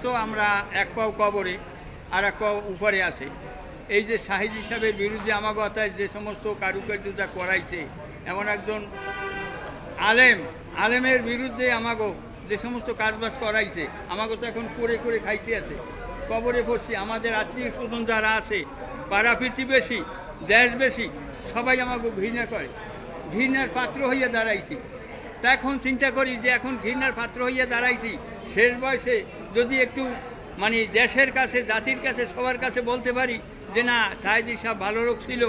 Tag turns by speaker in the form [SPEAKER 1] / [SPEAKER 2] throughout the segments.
[SPEAKER 1] তো আমরা এক পাও কবরে আর এক পাও উপরে আছে। এই যে শাহিদ সাহেবের বিরুদ্ধে আমাকে অর্থাৎ যে সমস্ত কারুকার্যতা করাইছে, এমন একজন আলেমের বিরুদ্ধে আমাকে যে সমস্ত কাজবাজ করাইছে, আমাকে তো এখন করে করে খাইতে আছে। কবরে পড়ছি, আমাদের আত্মীয় স্বজন যারা আছে, পাড়া প্রতিবেশী, দেশবেশী, সবাই আমাকে ঘৃণা করে, ঘৃণার পাত্র হইয়া দাঁড়াইছি। তা এখন চিন্তা করি যে এখন ঘৃণার পাত্র হইয়া দাঁড়াইছি, শেষ বয়সে যদি একটু মানে দেশের কাছে, জাতির কাছে, সবার কাছে বলতে পারি যে না, সাহেদি সাহেব ভালো লোক ছিল,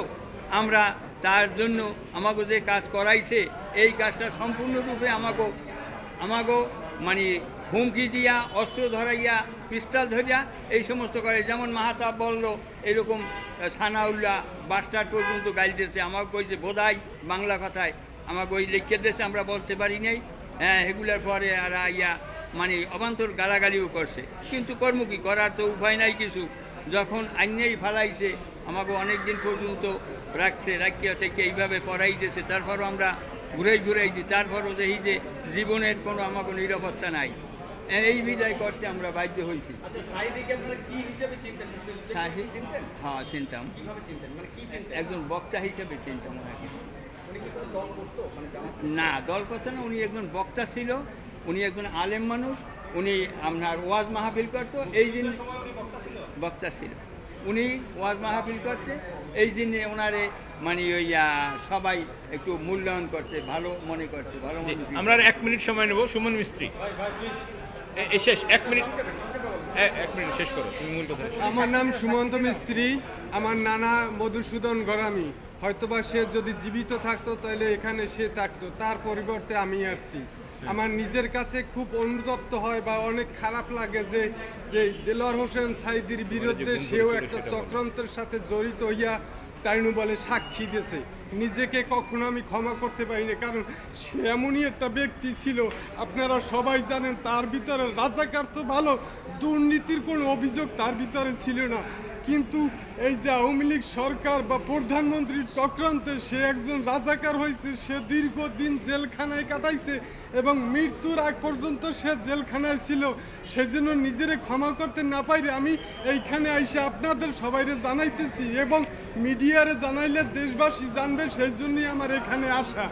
[SPEAKER 1] আমরা তার জন্য আমাকে যে কাজ করাইছে এই কাজটা সম্পূর্ণরূপে আমাকে মানে হুমকি দিয়া, অস্ত্র ধরাইয়া, পিস্তল ধরিয়া এই সমস্ত করে। যেমন মাহাতাব বলল এরকম সানাউল্লাহ বাস্টার পর্যন্ত গাইতেছে, আমাকে কইছে বোধাই বাংলা কথায়, আমাকে ওই লিখে দিয়েছে, আমরা বলতে পারি নাই। হ্যাঁ, এগুলার পরে আর ইয়া মানে অবান্তর গালাগালিও করছে, কিন্তু কর্ম কি করার তো উপায় নাই কিছু। যখন আইনেই ফালাইছে, আমাকে অনেক দিন পর্যন্ত রাখছে, রাখিয়া থেকে এইভাবে পড়াই দিয়েছে, তারপরও আমরা ঘুরাই দিই, তারপরও দেখি যে জীবনের কোনো আমাকে নিরাপত্তা নাই। এই বিদায় করতে আমরা বাধ্য হয়েছি। হ্যাঁ, চিনতাম, একজন বক্তা হিসেবে চিনতাম ওনাকে। না, দল কথা না, উনি একজন বক্তা ছিল, উনি একজন আলেম মানুষ, উনি আপনার ওয়াজ মাহফিল করতো, এই দিন বক্তা ছিল, উনি ওয়াজ মাহফিল করতে, এই দিনে ওনারে মানে ওই সবাই একটু মূল্যায়ন করতে, ভালো মনে করতে, ভালো মনে।
[SPEAKER 2] আমরা 1 মিনিট সময় নেব। সুমন মিস্ত্রি, শেষ 1 মিনিট, 1 মিনিট শেষ করো তুমি মূল কথা।
[SPEAKER 3] আমার নাম সুমন্ত মিস্ত্রি, আমার নানা মধুসূদন গরামি। হয়তোবা সে যদি জীবিত থাকতো তাহলে এখানে সে থাকতো, তার পরিবর্তে আমি আসছি। আমার নিজের কাছে খুব অনুতপ্ত হয় বা অনেক খারাপ লাগে যে দেলোয়ার হোসেন সাইদির বিরুদ্ধে সেও একটা চক্রান্তের সাথে জড়িত হইয়া তাইনু বলে সাক্ষী দিয়েছে। নিজেকে কখনো আমি ক্ষমা করতে পারি না, কারণ সে এমনই একটা ব্যক্তি ছিল, আপনারা সবাই জানেন, তার ভিতরে রাজাকার তো ভালো, দুর্নীতির কোনো অভিযোগ তার ভিতরে ছিল না। কিন্তু এই যে আওয়ামী লীগ সরকার বা প্রধানমন্ত্রীর চক্রান্তে সে একজন রাজাকার হয়েছে, সে দীর্ঘদিন জেলখানায় কাটাইছে এবং মৃত্যুর আগ পর্যন্ত সে জেলখানায় ছিল। সেজন্য নিজেরে ক্ষমা করতে না পাইলে আমি এইখানে আইসা আপনাদের সবাইরে জানাইতেছি এবং মিডিয়ারে জানাইলে দেশবাসী জানবে, সেই জন্যই আমার এখানে আসা।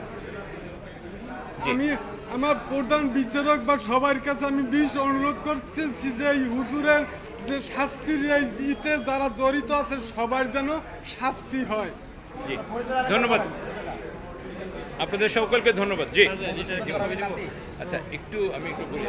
[SPEAKER 3] আমি আমার প্রধান বিচারক বা সবার কাছে আমি বিশেষ অনুরোধ করতেছি যে এই হুজুরের যে শাস্তির ইতে যারা জড়িত আছে সবার যেন শাস্তি হয়।
[SPEAKER 2] ধন্যবাদ আপনাদের সকলকে, ধন্যবাদ। জি, আচ্ছা একটু আমি একটু বলি,